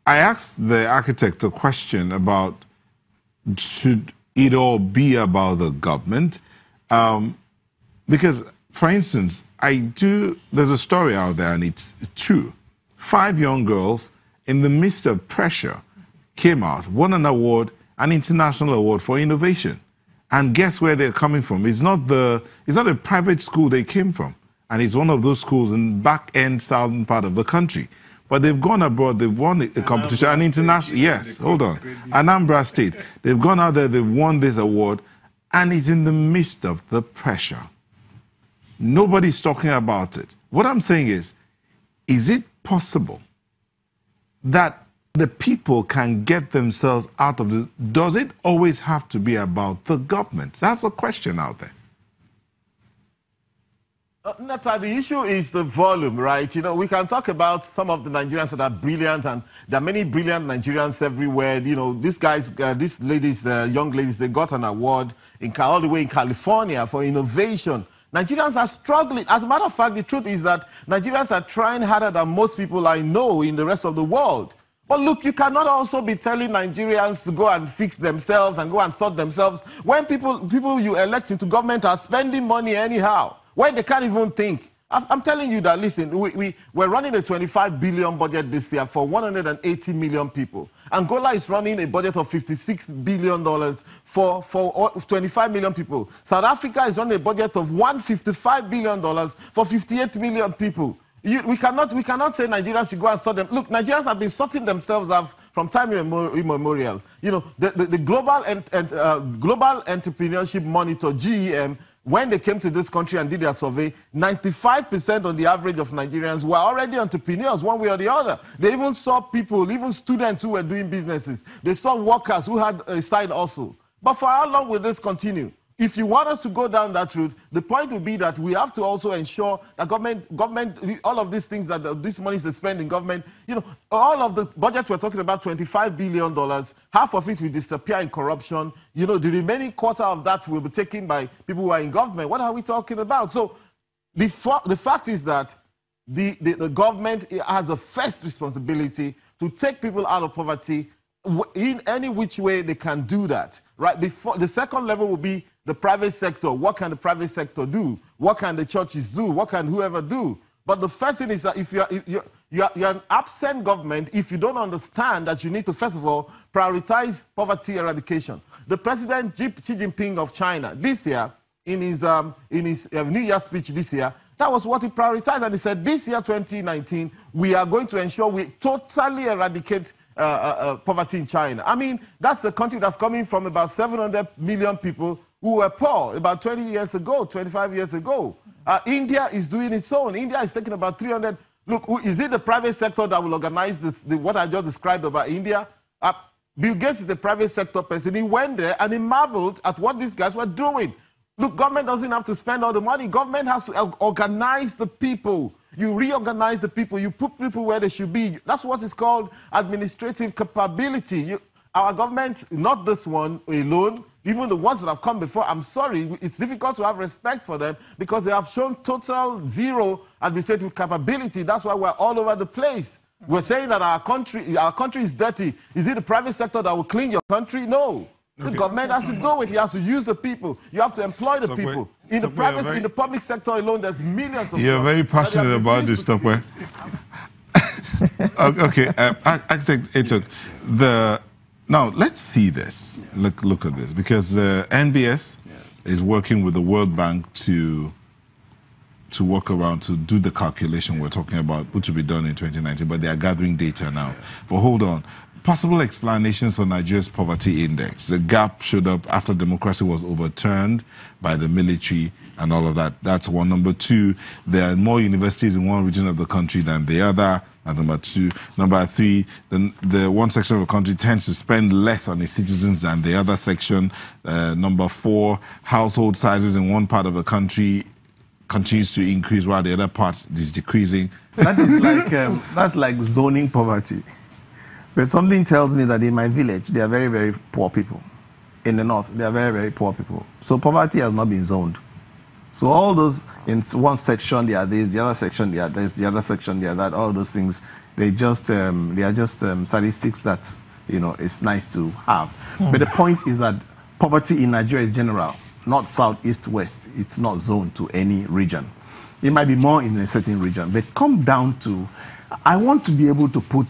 I asked the architect a question about should it all be about the government? Because, for instance, there's a story out there, and it's true. 5 young girls, in the midst of pressure, came out, won an award, an international award for innovation. And guess where they're coming from? It's not a private school they came from. And it's one of those schools in back-end southern part of the country. But they've gone abroad, they've won a competition, an international, yes, hold on, Anambra State. They've gone out there, they've won this award, and it's in the midst of the pressure. Nobody's talking about it. What I'm saying is it possible that the people can get themselves out of the... Does it always have to be about the government? That's a question out there. Nata, the issue is the volume, right? You know, we can talk about some of the Nigerians that are brilliant, and there are many brilliant Nigerians everywhere. You know, these guys, these ladies, young ladies, they got an award all the way in California for innovation. Nigerians are struggling. As a matter of fact, the truth is that Nigerians are trying harder than most people I know in the rest of the world. But look, you cannot also be telling Nigerians to go and fix themselves and go and sort themselves when people you elect into government are spending money anyhow, when they can't even think. I'm telling you that, listen, we're running a 25 billion budget this year for 180 million people. Angola is running a budget of $56 billion for 25 million people. South Africa is running a budget of $155 billion for 58 million people. We cannot say Nigerians should go and sort them. Look, Nigerians have been sorting themselves out from time immemorial. You know, the Global Entrepreneurship Monitor, GEM, when they came to this country and did their survey, 95% on the average of Nigerians were already entrepreneurs one way or the other. They even saw people, even students who were doing businesses. They saw workers who had a side hustle. But for how long will this continue? If you want us to go down that route, the point would be that we have to also ensure that government, all of these things that this money they spend in government, you know, all of the budget we're talking about, $25 billion, half of it will disappear in corruption. You know, the remaining quarter of that will be taken by people who are in government. What are we talking about? So the fact is that the government has a first responsibility to take people out of poverty in any which way they can do that, right? Before the second level will be the private sector. What can the private sector do? What can the churches do? What can whoever do? But the first thing is that if you're an absent government, if you don't understand that you need to, first of all, prioritize poverty eradication. The President Xi Jinping of China this year, in his New Year speech this year, that was what he prioritized. And he said, this year, 2019, we are going to ensure we totally eradicate poverty in China. I mean, that's a country that's coming from about 700 million people who were poor about 20 years ago, 25 years ago. India is doing its own. India is taking about 300. Look, is it the private sector that will organize what I just described about India? Bill Gates is a private sector person. He went there and he marveled at what these guys were doing. Look, government doesn't have to spend all the money. Government has to organize the people. You reorganize the people. You put people where they should be. That's what is called administrative capability. Our government, not this one alone, even the ones that have come before, I'm sorry, it's difficult to have respect for them because they have shown total zero administrative capability. That's why we're all over the place. We're saying that our country is dirty. Is it the private sector that will clean your country? No. The government has to do it. He has to use the people. You have to employ the people. In the private, in the public sector alone, there's millions of. You're very passionate about this stuff, right? Okay, Architect Etok, now let's see this. Look at this, because NBS is working with the World Bank to work around to do the calculation we're talking about, which will be done in 2019, but they are gathering data now. But hold on. Possible explanations for Nigeria's poverty index. The gap showed up after democracy was overturned by the military and all of that. That's one. Number two, there are more universities in one region of the country than the other. That's number two. Number three, the one section of the country tends to spend less on its citizens than the other section. Number four, household sizes in one part of the country continues to increase while the other part is decreasing. That is like, that's like zoning poverty. But something tells me that in my village, they are very, very poor people. In the north, they are very, very poor people. So poverty has not been zoned. So all those, in one section, they are this, the other section, they are this, the other section, they are that, all those things. they are just statistics that, you know, it's nice to have. But the point is that poverty in Nigeria is general, north, south, east, west. It's not zoned to any region. It might be more in a certain region, but come down to, I want to be able to put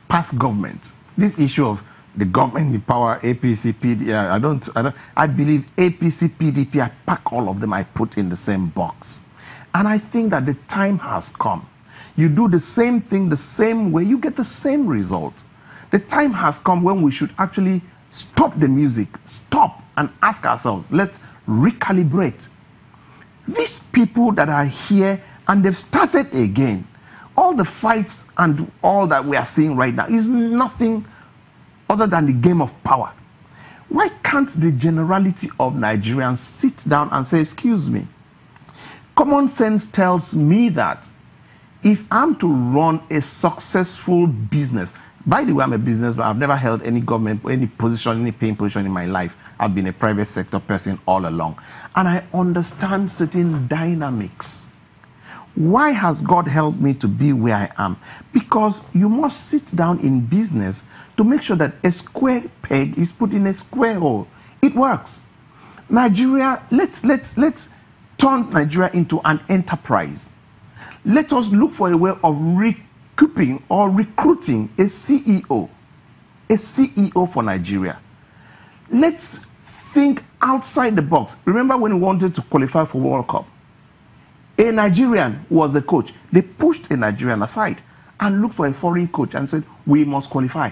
past government, this issue of the government in power, APC, PDP, I believe APC, PDP, I pack all of them, I put in the same box. And I think that the time has come. You do the same thing the same way, you get the same result. The time has come when we should actually stop the music, stop and ask ourselves, let's recalibrate. These people that are here and they've started again, all the fights and all that we are seeing right now is nothing other than the game of power. Why can't the generality of Nigerians sit down and say, excuse me, common sense tells me that if I'm to run a successful business, by the way, I'm a businessman, I've never held any government, any position, any paying position in my life. I've been a private sector person all along. And I understand certain dynamics. Why has God helped me to be where I am? Because you must sit down in business to make sure that a square peg is put in a square hole. It works. Nigeria, let's turn Nigeria into an enterprise. Let us look for a way of recouping or recruiting a CEO for Nigeria. Let's think outside the box. Remember when we wanted to qualify for World Cup? A Nigerian was the coach. They pushed a Nigerian aside and looked for a foreign coach and said, we must qualify.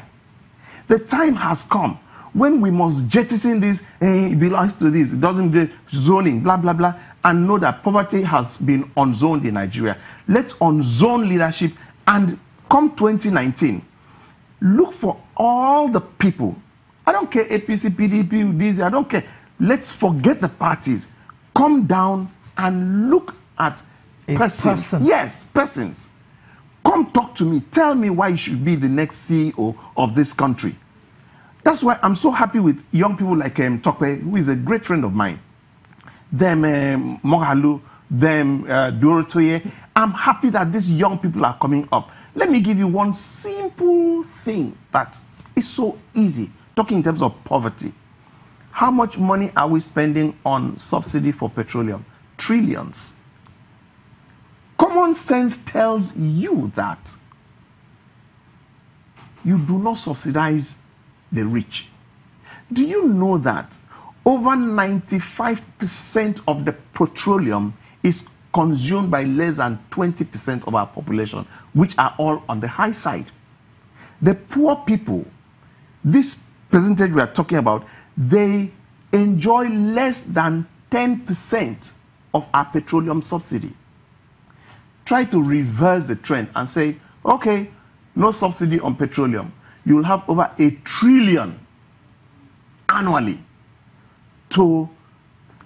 The time has come when we must jettison this, it belongs to this, it doesn't do zoning, blah, blah, blah, and know that poverty has been unzoned in Nigeria. Let's unzone leadership and come 2019, look for all the people. I don't care APC, PDP, this, I don't care. Let's forget the parties. Come down and look at persons. Yes, persons. Come talk to me. Tell me why you should be the next CEO of this country. That's why I'm so happy with young people like Tokwe, who is a great friend of mine. Them Mohalu, them Dorotoye. I'm happy that these young people are coming up. Let me give you one simple thing that is so easy, talking in terms of poverty. How much money are we spending on subsidy for petroleum? Trillions. Common sense tells you that you do not subsidize the rich. Do you know that over 95% of the petroleum is consumed by less than 20% of our population, which are all on the high side? The poor people, this percentage we are talking about, they enjoy less than 10% of our petroleum subsidy. Try to reverse the trend and say, okay, no subsidy on petroleum. You will have over 1 trillion annually. To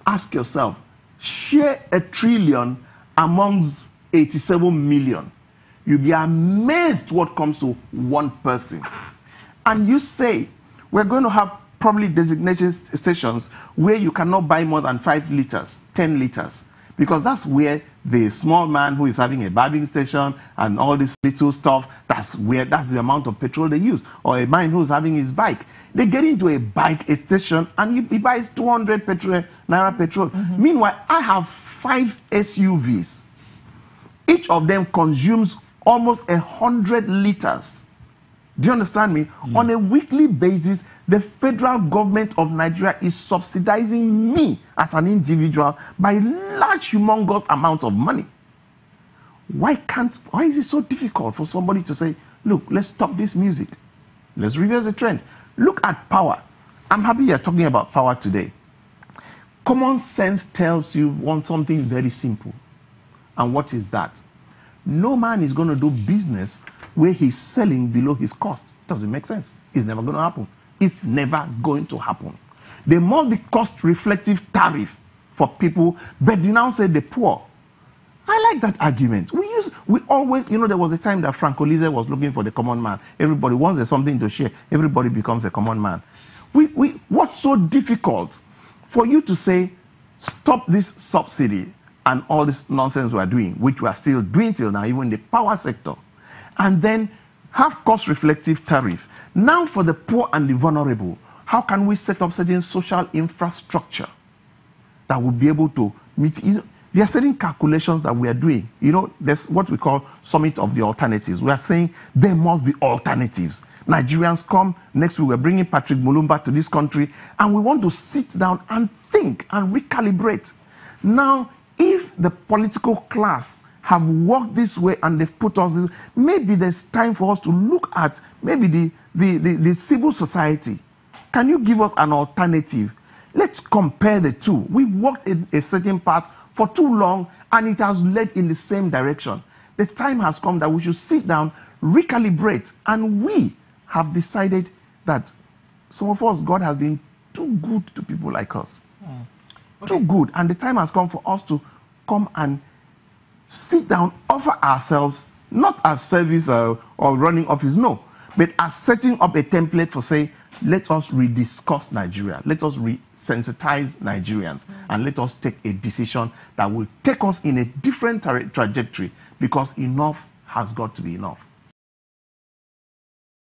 ask yourself, share 1 trillion amongst 87 million. You'll be amazed what comes to one person. And you say, we're going to have probably designated stations where you cannot buy more than 5 liters, 10 liters. Because that's where the small man who is having a barbing station and all this little stuff, that's the amount of petrol they use. Or a man who's having his bike. They get into a bike station and he buys 200 naira petrol. Meanwhile, I have 5 SUVs. Each of them consumes almost 100 liters. Do you understand me? On a weekly basis, the federal government of Nigeria is subsidizing me as an individual by large, humongous amounts of money. Why is it so difficult for somebody to say, look, let's stop this music. Let's reverse the trend. Look at power. I'm happy you're talking about power today. Common sense tells you want something very simple. And what is that? No man is going to do business where he's selling below his cost. Doesn't make sense. It's never going to happen. It's never going to happen. There must be cost-reflective tariff for people, but you now say the poor. I like that argument. We always, there was a time that Franco Lise was looking for the common man. Everybody, once there's something to share, everybody becomes a common man. What's so difficult for you to say, stop this subsidy and all this nonsense we are doing, which we are still doing till now, even in the power sector, and then have cost-reflective tariff. Now for the poor and the vulnerable, how can we set up certain social infrastructure that will be able to meet? There are certain calculations that we are doing. There's what we call Summit of the Alternatives. We are saying there must be alternatives. Nigerians come next week. We're bringing Patrick Mulumba to this country, and we want to sit down and think and recalibrate. Now, if the political class have worked this way and they've put us this, maybe there's time for us to look at maybe the civil society. Can you give us an alternative? Let's compare the two. We've walked in a certain path for too long, and it has led in the same direction. The time has come that we should sit down, recalibrate, and we have decided that some of us, God has been too good to people like us. Okay. Too good. And the time has come for us to come and sit down, offer ourselves, not as service or running office, no, but as setting up a template for say, let us rediscuss Nigeria. Let us resensitize Nigerians, and let us take a decision that will take us in a different trajectory, because enough has got to be enough.